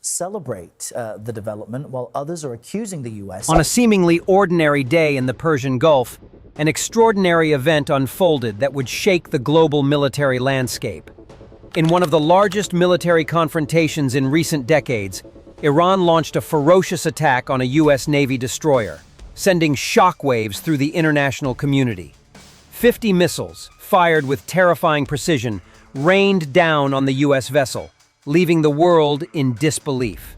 celebrate the development, while others are accusing the U.S. On a seemingly ordinary day in the Persian Gulf, an extraordinary event unfolded that would shake the global military landscape. In one of the largest military confrontations in recent decades, Iran launched a ferocious attack on a U.S. Navy destroyer, sending shockwaves through the international community. 50 missiles, fired with terrifying precision, rained down on the U.S. vessel, leaving the world in disbelief.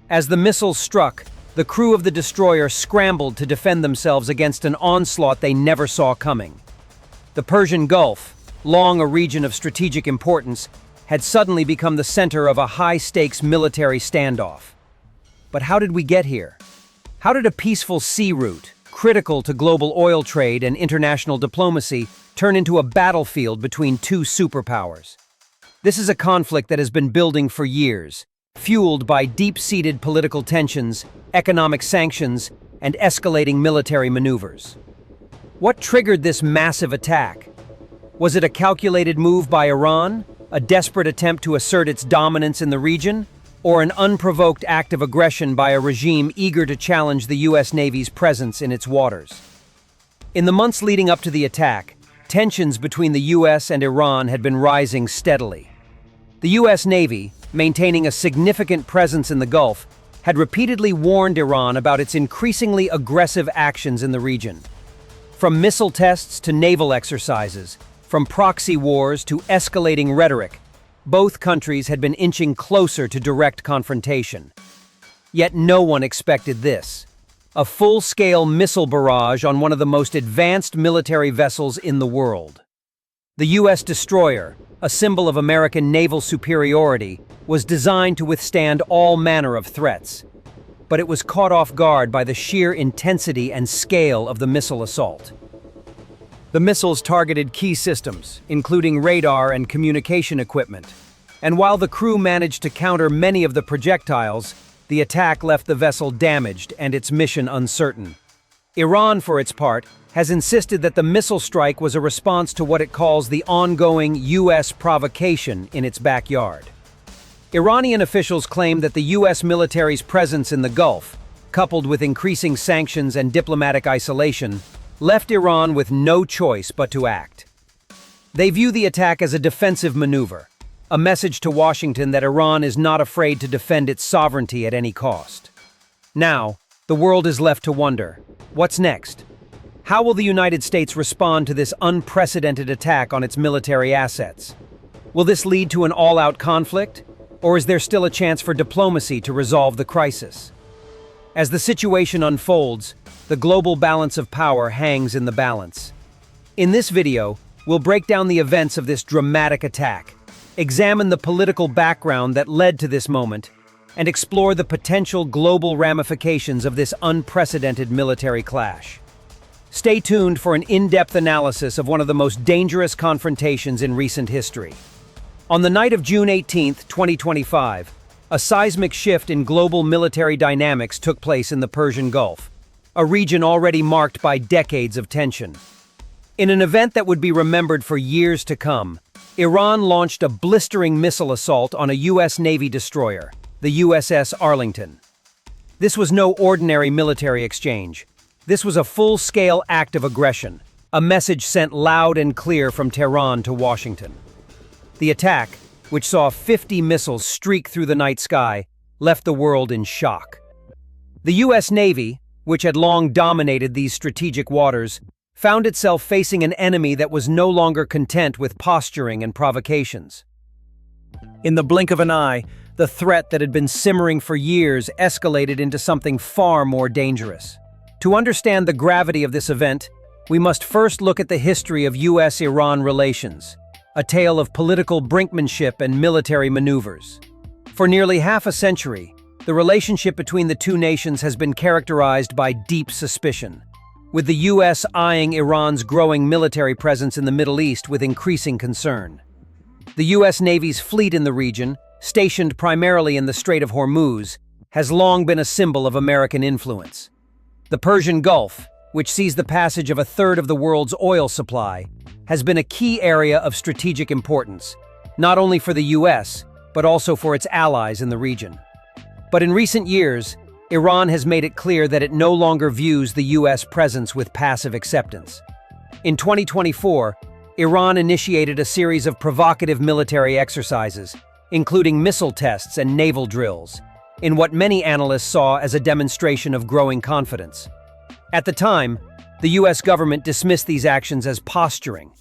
As the missiles struck, the crew of the destroyer scrambled to defend themselves against an onslaught they never saw coming. The Persian Gulf, long a region of strategic importance, had suddenly become the center of a high-stakes military standoff. But how did we get here? How did a peaceful sea route, critical to global oil trade and international diplomacy, turn into a battlefield between two superpowers? This is a conflict that has been building for years, fueled by deep-seated political tensions, economic sanctions, and escalating military maneuvers. What triggered this massive attack? Was it a calculated move by Iran, a desperate attempt to assert its dominance in the region, or an unprovoked act of aggression by a regime eager to challenge the U.S. Navy's presence in its waters? In the months leading up to the attack, tensions between the U.S. and Iran had been rising steadily. The U.S. Navy, maintaining a significant presence in the Gulf, had repeatedly warned Iran about its increasingly aggressive actions in the region. From missile tests to naval exercises, from proxy wars to escalating rhetoric, both countries had been inching closer to direct confrontation. Yet no one expected this: a full-scale missile barrage on one of the most advanced military vessels in the world. The U.S. destroyer, a symbol of American naval superiority, was designed to withstand all manner of threats. But it was caught off guard by the sheer intensity and scale of the missile assault. The missiles targeted key systems, including radar and communication equipment. And while the crew managed to counter many of the projectiles, the attack left the vessel damaged and its mission uncertain. Iran, for its part, has insisted that the missile strike was a response to what it calls the ongoing U.S. provocation in its backyard. Iranian officials claim that the U.S. military's presence in the Gulf, coupled with increasing sanctions and diplomatic isolation, left Iran with no choice but to act. They view the attack as a defensive maneuver, a message to Washington that Iran is not afraid to defend its sovereignty at any cost. Now, the world is left to wonder, what's next? How will the United States respond to this unprecedented attack on its military assets? Will this lead to an all-out conflict, or is there still a chance for diplomacy to resolve the crisis? As the situation unfolds, the global balance of power hangs in the balance. In this video, we'll break down the events of this dramatic attack, examine the political background that led to this moment, and explore the potential global ramifications of this unprecedented military clash. Stay tuned for an in-depth analysis of one of the most dangerous confrontations in recent history. On the night of June 18, 2025, a seismic shift in global military dynamics took place in the Persian Gulf, a region already marked by decades of tension. In an event that would be remembered for years to come, Iran launched a blistering missile assault on a U.S. Navy destroyer, the USS Arlington. This was no ordinary military exchange. This was a full-scale act of aggression, a message sent loud and clear from Tehran to Washington. The attack, which saw 50 missiles streak through the night sky, left the world in shock. The U.S. Navy, which had long dominated these strategic waters, found itself facing an enemy that was no longer content with posturing and provocations. In the blink of an eye, the threat that had been simmering for years escalated into something far more dangerous. To understand the gravity of this event, we must first look at the history of U.S.-Iran relations, a tale of political brinkmanship and military maneuvers. For nearly half a century, the relationship between the two nations has been characterized by deep suspicion, with the U.S. eyeing Iran's growing military presence in the Middle East with increasing concern. The U.S. Navy's fleet in the region, stationed primarily in the Strait of Hormuz, has long been a symbol of American influence. The Persian Gulf, which sees the passage of a third of the world's oil supply, has been a key area of strategic importance, not only for the U.S., but also for its allies in the region. But in recent years, Iran has made it clear that it no longer views the U.S. presence with passive acceptance. In 2024, Iran initiated a series of provocative military exercises, including missile tests and naval drills, in what many analysts saw as a demonstration of growing confidence. At the time, the U.S. government dismissed these actions as posturing,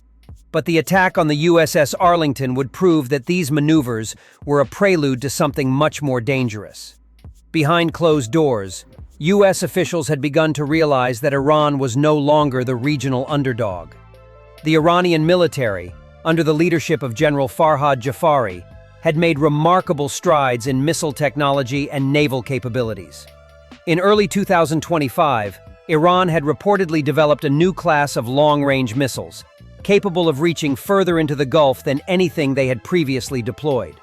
but the attack on the USS Arlington would prove that these maneuvers were a prelude to something much more dangerous. Behind closed doors, U.S. officials had begun to realize that Iran was no longer the regional underdog. The Iranian military, under the leadership of General Farhad Jafari, had made remarkable strides in missile technology and naval capabilities. In early 2025, Iran had reportedly developed a new class of long-range missiles, capable of reaching further into the Gulf than anything they had previously deployed.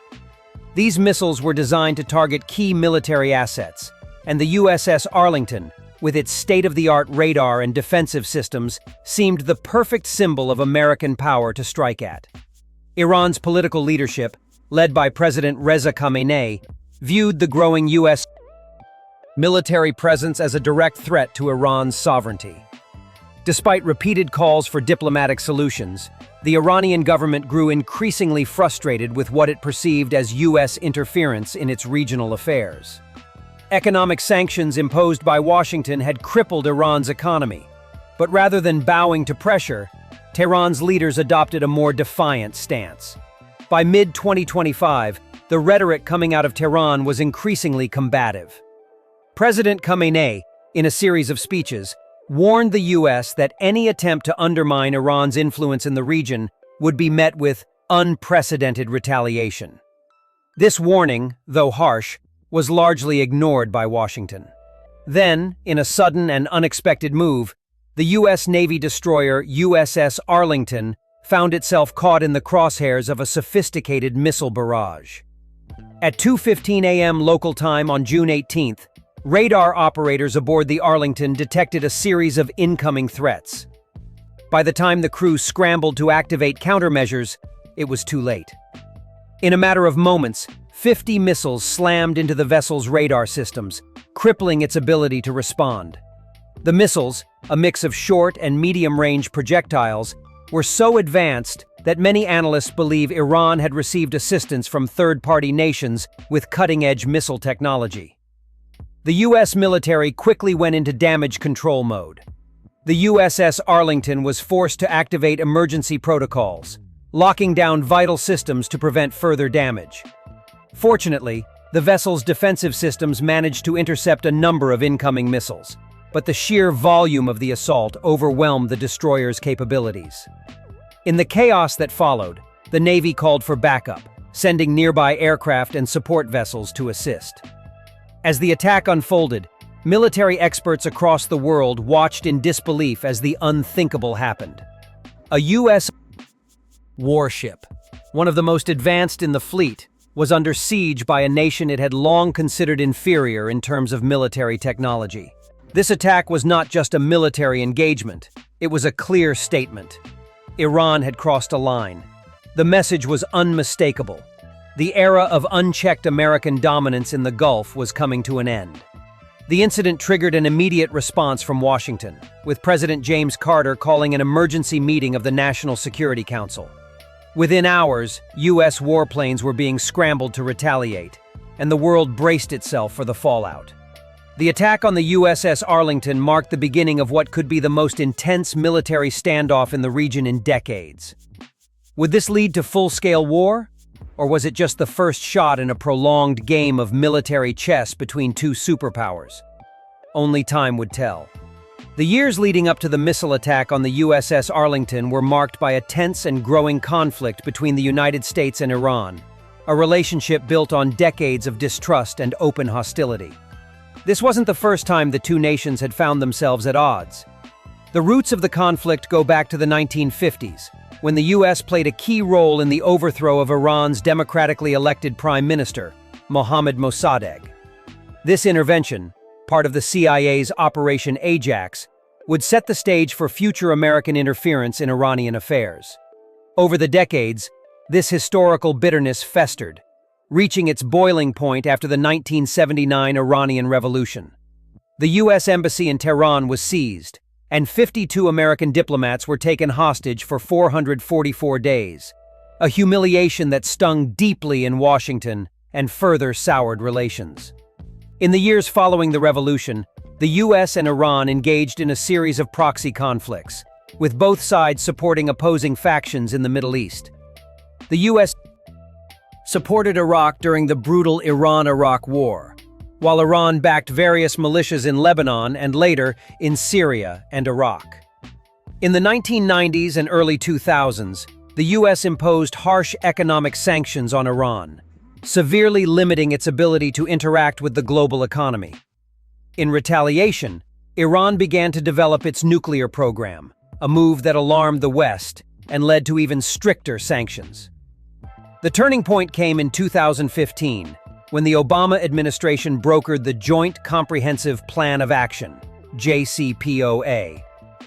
These missiles were designed to target key military assets, and the USS Arlington, with its state-of-the-art radar and defensive systems, seemed the perfect symbol of American power to strike at. Iran's political leadership, led by President Reza Khamenei, viewed the growing U.S. military presence as a direct threat to Iran's sovereignty. Despite repeated calls for diplomatic solutions, the Iranian government grew increasingly frustrated with what it perceived as U.S. interference in its regional affairs. Economic sanctions imposed by Washington had crippled Iran's economy, but rather than bowing to pressure, Tehran's leaders adopted a more defiant stance. By mid-2025, the rhetoric coming out of Tehran was increasingly combative. President Khamenei, in a series of speeches, warned the U.S. that any attempt to undermine Iran's influence in the region would be met with unprecedented retaliation. This warning, though harsh, was largely ignored by Washington. Then, in a sudden and unexpected move, the U.S. Navy destroyer USS Arlington found itself caught in the crosshairs of a sophisticated missile barrage. At 2:15 a.m. local time on June 18th, radar operators aboard the Arlington detected a series of incoming threats. By the time the crew scrambled to activate countermeasures, it was too late. In a matter of moments, 50 missiles slammed into the vessel's radar systems, crippling its ability to respond. The missiles, a mix of short and medium-range projectiles, were so advanced that many analysts believe Iran had received assistance from third-party nations with cutting-edge missile technology. The U.S. military quickly went into damage control mode. The USS Arlington was forced to activate emergency protocols, locking down vital systems to prevent further damage. Fortunately, the vessel's defensive systems managed to intercept a number of incoming missiles, but the sheer volume of the assault overwhelmed the destroyer's capabilities. In the chaos that followed, the Navy called for backup, sending nearby aircraft and support vessels to assist. As the attack unfolded, military experts across the world watched in disbelief as the unthinkable happened. A U.S. warship, one of the most advanced in the fleet, was under siege by a nation it had long considered inferior in terms of military technology. This attack was not just a military engagement, it was a clear statement. Iran had crossed a line. The message was unmistakable. The era of unchecked American dominance in the Gulf was coming to an end. The incident triggered an immediate response from Washington, with President James Carter calling an emergency meeting of the National Security Council. Within hours, U.S. warplanes were being scrambled to retaliate, and the world braced itself for the fallout. The attack on the USS Arlington marked the beginning of what could be the most intense military standoff in the region in decades. Would this lead to full-scale war? Or was it just the first shot in a prolonged game of military chess between two superpowers? Only time would tell. The years leading up to the missile attack on the USS Arlington were marked by a tense and growing conflict between the United States and Iran, a relationship built on decades of distrust and open hostility. This wasn't the first time the two nations had found themselves at odds. The roots of the conflict go back to the 1950s, when the U.S. played a key role in the overthrow of Iran's democratically elected Prime Minister, Mohammad Mossadegh. This intervention, part of the CIA's Operation Ajax, would set the stage for future American interference in Iranian affairs. Over the decades, this historical bitterness festered, reaching its boiling point after the 1979 Iranian Revolution. The U.S. Embassy in Tehran was seized, and 52 American diplomats were taken hostage for 444 days, a humiliation that stung deeply in Washington and further soured relations. In the years following the revolution, the U.S. and Iran engaged in a series of proxy conflicts, with both sides supporting opposing factions in the Middle East. The U.S. supported Iraq during the brutal Iran-Iraq War, while Iran backed various militias in Lebanon and later in Syria and Iraq. In the 1990s and early 2000s, the U.S. imposed harsh economic sanctions on Iran, severely limiting its ability to interact with the global economy. In retaliation, Iran began to develop its nuclear program, a move that alarmed the West and led to even stricter sanctions. The turning point came in 2015, when the Obama administration brokered the Joint Comprehensive Plan of Action, JCPOA,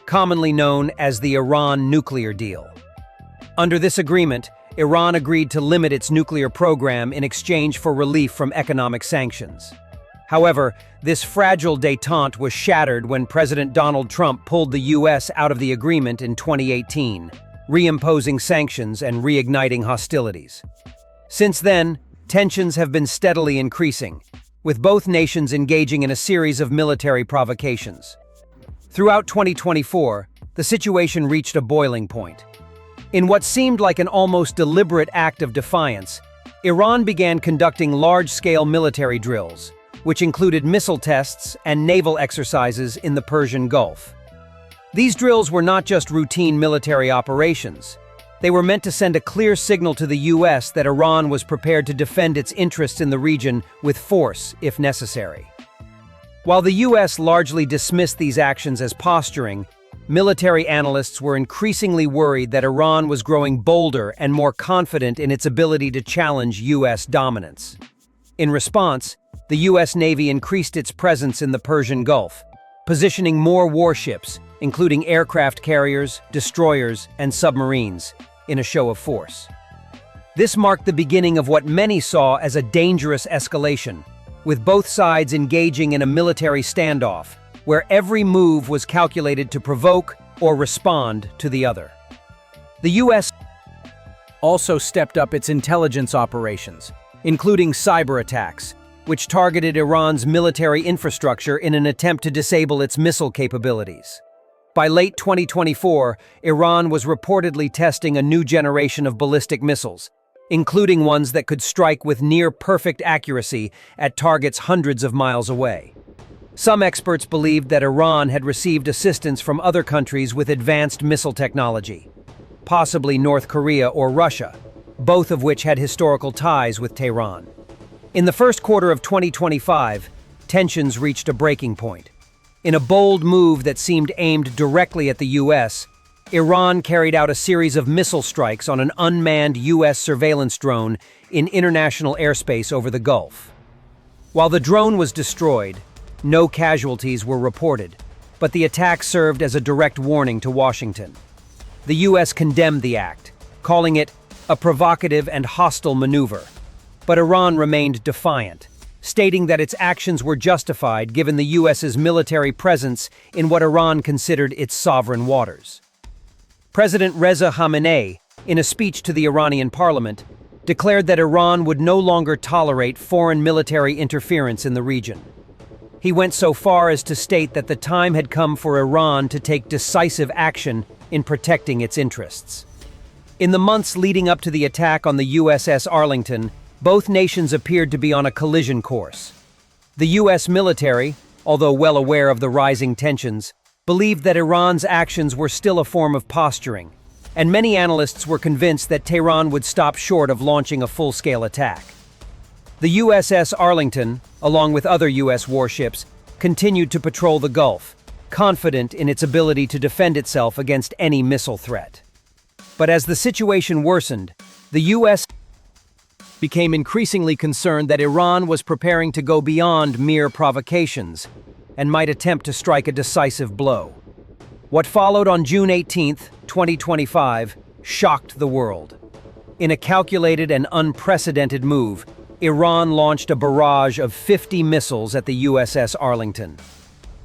commonly known as the Iran nuclear deal. Under this agreement, Iran agreed to limit its nuclear program in exchange for relief from economic sanctions. However, this fragile détente was shattered when President Donald Trump pulled the U.S. out of the agreement in 2018, reimposing sanctions and reigniting hostilities. Since then, tensions have been steadily increasing, with both nations engaging in a series of military provocations. Throughout 2024, the situation reached a boiling point. In what seemed like an almost deliberate act of defiance, Iran began conducting large-scale military drills, which included missile tests and naval exercises in the Persian Gulf. These drills were not just routine military operations. They were meant to send a clear signal to the U.S. that Iran was prepared to defend its interests in the region with force, if necessary. While the U.S. largely dismissed these actions as posturing, military analysts were increasingly worried that Iran was growing bolder and more confident in its ability to challenge U.S. dominance. In response, the U.S. Navy increased its presence in the Persian Gulf, positioning more warships, including aircraft carriers, destroyers, and submarines, in a show of force. This marked the beginning of what many saw as a dangerous escalation, with both sides engaging in a military standoff, where every move was calculated to provoke or respond to the other. The U.S. also stepped up its intelligence operations, including cyber attacks, which targeted Iran's military infrastructure in an attempt to disable its missile capabilities. By late 2024, Iran was reportedly testing a new generation of ballistic missiles, including ones that could strike with near-perfect accuracy at targets hundreds of miles away. Some experts believed that Iran had received assistance from other countries with advanced missile technology, possibly North Korea or Russia, both of which had historical ties with Tehran. In the first quarter of 2025, tensions reached a breaking point. In a bold move that seemed aimed directly at the U.S., Iran carried out a series of missile strikes on an unmanned U.S. surveillance drone in international airspace over the Gulf. While the drone was destroyed, no casualties were reported, but the attack served as a direct warning to Washington. The U.S. condemned the act, calling it a provocative and hostile maneuver, but Iran remained defiant, stating that its actions were justified given the U.S.'s military presence in what Iran considered its sovereign waters. President Reza Khamenei, in a speech to the Iranian parliament, declared that Iran would no longer tolerate foreign military interference in the region. He went so far as to state that the time had come for Iran to take decisive action in protecting its interests. In the months leading up to the attack on the USS Arlington, both nations appeared to be on a collision course. The U.S. military, although well aware of the rising tensions, believed that Iran's actions were still a form of posturing, and many analysts were convinced that Tehran would stop short of launching a full-scale attack. The USS Arlington, along with other U.S. warships, continued to patrol the Gulf, confident in its ability to defend itself against any missile threat. But as the situation worsened, the U.S. became increasingly concerned that Iran was preparing to go beyond mere provocations and might attempt to strike a decisive blow. What followed on June 18, 2025, shocked the world. In a calculated and unprecedented move, Iran launched a barrage of 50 missiles at the USS Arlington.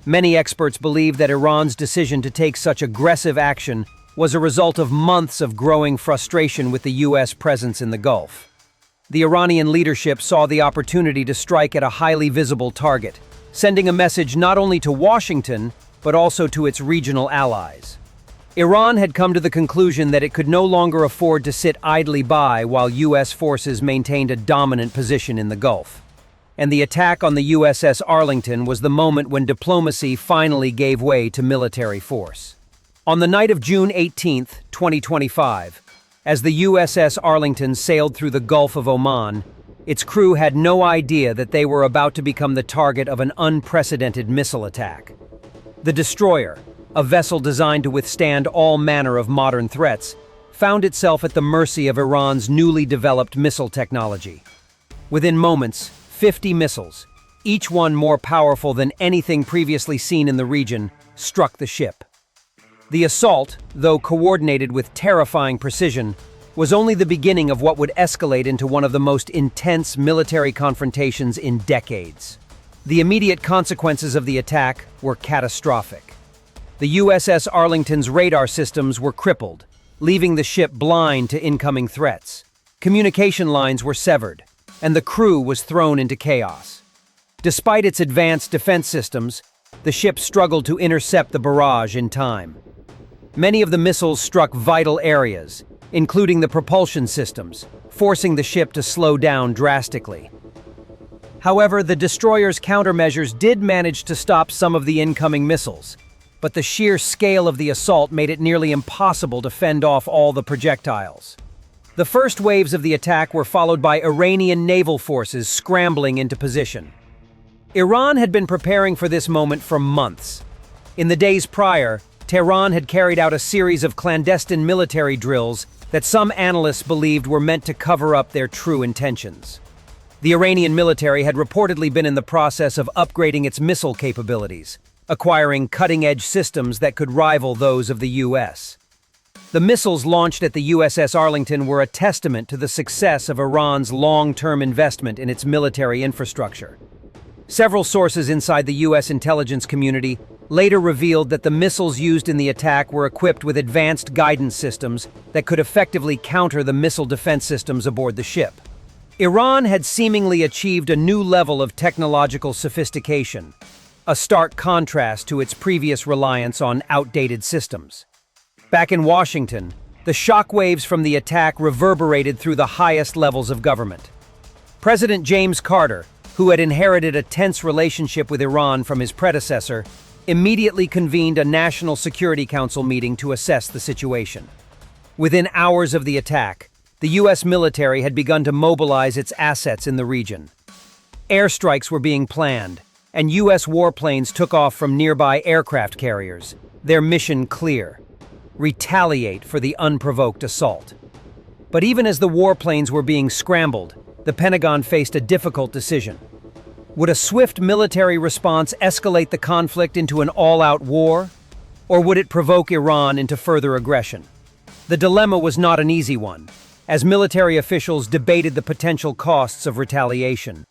Many experts believe that Iran's decision to take such aggressive action was a result of months of growing frustration with the U.S. presence in the Gulf. The Iranian leadership saw the opportunity to strike at a highly visible target, sending a message not only to Washington, but also to its regional allies. Iran had come to the conclusion that it could no longer afford to sit idly by while U.S. forces maintained a dominant position in the Gulf. And the attack on the USS Arlington was the moment when diplomacy finally gave way to military force. On the night of June 18, 2025, as the USS Arlington sailed through the Gulf of Oman, its crew had no idea that they were about to become the target of an unprecedented missile attack. The destroyer, a vessel designed to withstand all manner of modern threats, found itself at the mercy of Iran's newly developed missile technology. Within moments, 50 missiles, each one more powerful than anything previously seen in the region, struck the ship. The assault, though coordinated with terrifying precision, was only the beginning of what would escalate into one of the most intense military confrontations in decades. The immediate consequences of the attack were catastrophic. The USS Arlington's radar systems were crippled, leaving the ship blind to incoming threats. Communication lines were severed, and the crew was thrown into chaos. Despite its advanced defense systems, the ship struggled to intercept the barrage in time. Many of the missiles struck vital areas, including the propulsion systems, forcing the ship to slow down drastically. However, the destroyer's countermeasures did manage to stop some of the incoming missiles, but the sheer scale of the assault made it nearly impossible to fend off all the projectiles. The first waves of the attack were followed by Iranian naval forces scrambling into position. Iran had been preparing for this moment for months. In the days prior, Tehran had carried out a series of clandestine military drills that some analysts believed were meant to cover up their true intentions. The Iranian military had reportedly been in the process of upgrading its missile capabilities, acquiring cutting-edge systems that could rival those of the U.S. The missiles launched at the USS Arlington were a testament to the success of Iran's long-term investment in its military infrastructure. Several sources inside the U.S. intelligence community later revealed that the missiles used in the attack were equipped with advanced guidance systems that could effectively counter the missile defense systems aboard the ship. Iran had seemingly achieved a new level of technological sophistication, a stark contrast to its previous reliance on outdated systems. Back in Washington, the shockwaves from the attack reverberated through the highest levels of government. President James Carter, who had inherited a tense relationship with Iran from his predecessor, immediately convened a National Security Council meeting to assess the situation. Within hours of the attack, the U.S. military had begun to mobilize its assets in the region. Airstrikes were being planned, and U.S. warplanes took off from nearby aircraft carriers, their mission clear: retaliate for the unprovoked assault. But even as the warplanes were being scrambled, the Pentagon faced a difficult decision. Would a swift military response escalate the conflict into an all-out war, or would it provoke Iran into further aggression? The dilemma was not an easy one, as military officials debated the potential costs of retaliation.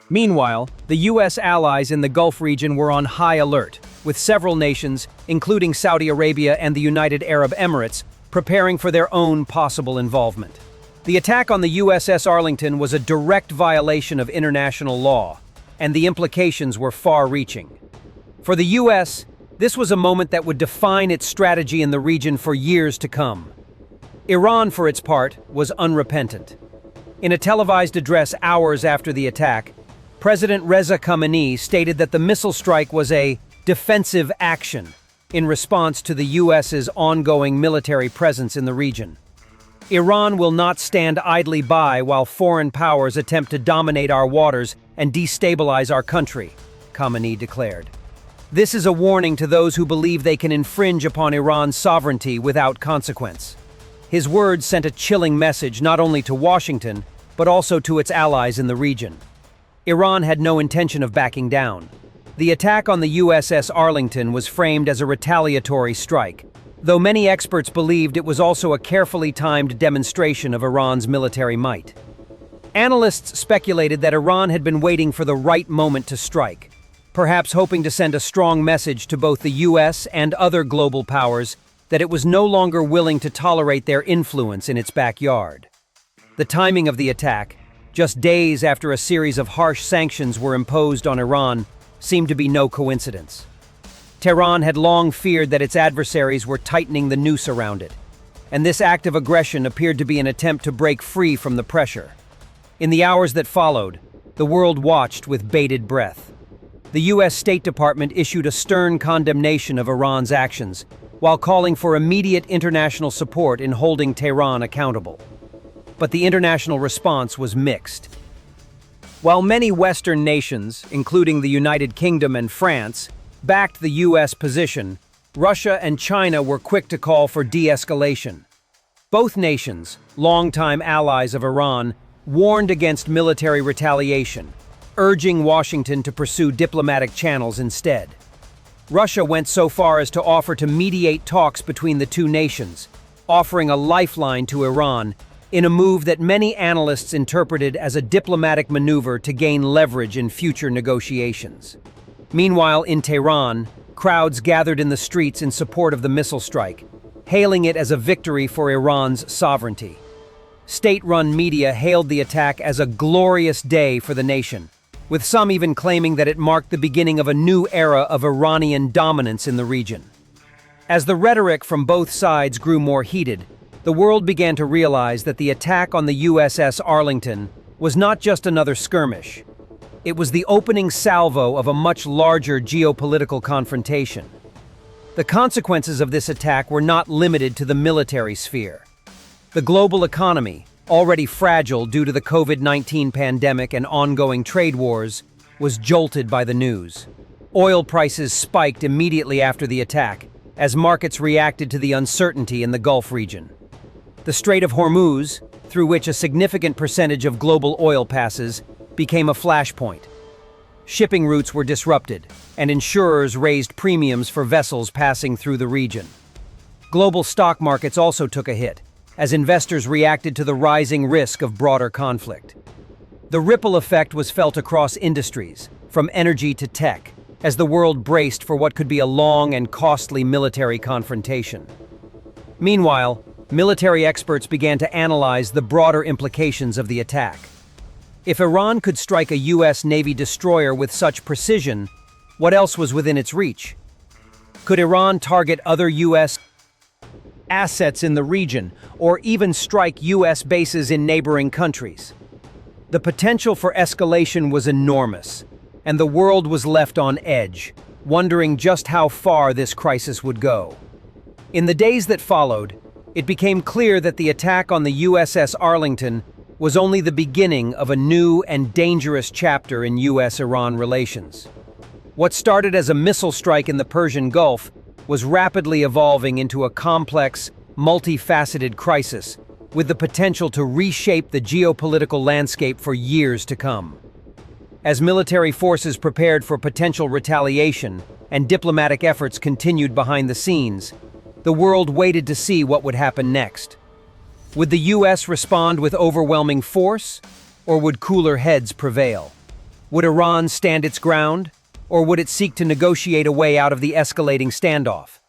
Meanwhile, the U.S. allies in the Gulf region were on high alert, with several nations, including Saudi Arabia and the United Arab Emirates, preparing for their own possible involvement. The attack on the USS Arlington was a direct violation of international law, and the implications were far-reaching. For the U.S., this was a moment that would define its strategy in the region for years to come. Iran, for its part, was unrepentant. In a televised address hours after the attack, President Reza Khamenei stated that the missile strike was a defensive action in response to the U.S.'s ongoing military presence in the region. Iran will not stand idly by while foreign powers attempt to dominate our waters and destabilize our country, Khamenei declared. This is a warning to those who believe they can infringe upon Iran's sovereignty without consequence. His words sent a chilling message not only to Washington, but also to its allies in the region. Iran had no intention of backing down. The attack on the USS Arlington was framed as a retaliatory strike, though many experts believed it was also a carefully timed demonstration of Iran's military might. Analysts speculated that Iran had been waiting for the right moment to strike, perhaps hoping to send a strong message to both the US and other global powers that it was no longer willing to tolerate their influence in its backyard. The timing of the attack, just days after a series of harsh sanctions were imposed on Iran, seemed to be no coincidence. Tehran had long feared that its adversaries were tightening the noose around it, and this act of aggression appeared to be an attempt to break free from the pressure. In the hours that followed, the world watched with bated breath. The US State Department issued a stern condemnation of Iran's actions, while calling for immediate international support in holding Tehran accountable. But the international response was mixed. While many Western nations, including the United Kingdom and France, backed the US position, Russia and China were quick to call for de-escalation. Both nations, longtime allies of Iran, warned against military retaliation, urging Washington to pursue diplomatic channels instead. Russia went so far as to offer to mediate talks between the two nations, offering a lifeline to Iran in a move that many analysts interpreted as a diplomatic maneuver to gain leverage in future negotiations. Meanwhile, in Tehran, crowds gathered in the streets in support of the missile strike, hailing it as a victory for Iran's sovereignty. State-run media hailed the attack as a glorious day for the nation, with some even claiming that it marked the beginning of a new era of Iranian dominance in the region. As the rhetoric from both sides grew more heated, the world began to realize that the attack on the USS Arlington was not just another skirmish. It was the opening salvo of a much larger geopolitical confrontation. The consequences of this attack were not limited to the military sphere. The global economy, already fragile due to the COVID-19 pandemic and ongoing trade wars, was jolted by the news. Oil prices spiked immediately after the attack, as markets reacted to the uncertainty in the Gulf region. The Strait of Hormuz, through which a significant percentage of global oil passes, became a flashpoint. Shipping routes were disrupted, and insurers raised premiums for vessels passing through the region. Global stock markets also took a hit, as investors reacted to the rising risk of broader conflict. The ripple effect was felt across industries, from energy to tech, as the world braced for what could be a long and costly military confrontation. Meanwhile, military experts began to analyze the broader implications of the attack. If Iran could strike a US Navy destroyer with such precision, what else was within its reach? Could Iran target other US assets in the region, or even strike US bases in neighboring countries? The potential for escalation was enormous, and the world was left on edge, wondering just how far this crisis would go. In the days that followed, it became clear that the attack on the USS Arlington was only the beginning of a new and dangerous chapter in US-Iran relations. What started as a missile strike in the Persian Gulf was rapidly evolving into a complex, multifaceted crisis with the potential to reshape the geopolitical landscape for years to come. As military forces prepared for potential retaliation and diplomatic efforts continued behind the scenes, the world waited to see what would happen next. Would the US respond with overwhelming force, or would cooler heads prevail? Would Iran stand its ground, or would it seek to negotiate a way out of the escalating standoff?